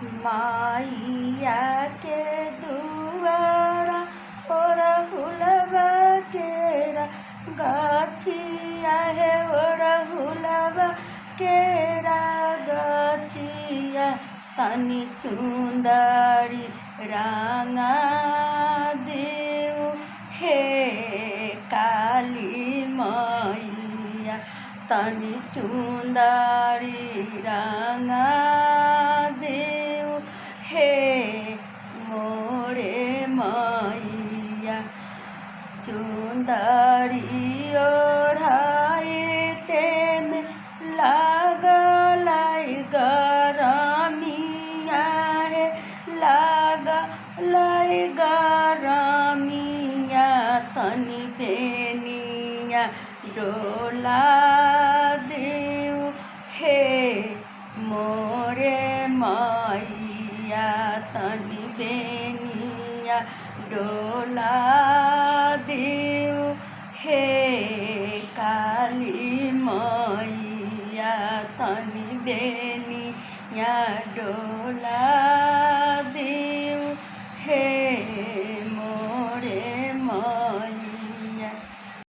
माइया के दुआरा ओढ़हुलवा केरा गछिया है ओढ़हुलवा केरा गछिया तनी चुंदरी रांगा देऊ हे काली मैया तनी चुंदरी रांगा देऊ हे मोरे मैया चुंदरी ओढ़ाए तेने लागलाई गरमिया है लागलाई गरमिया तनी बेनिया डोला देऊ हे मोरे मैया तनी बेनिया डोला देऊ हे काली मैया तनी बेनिया डोला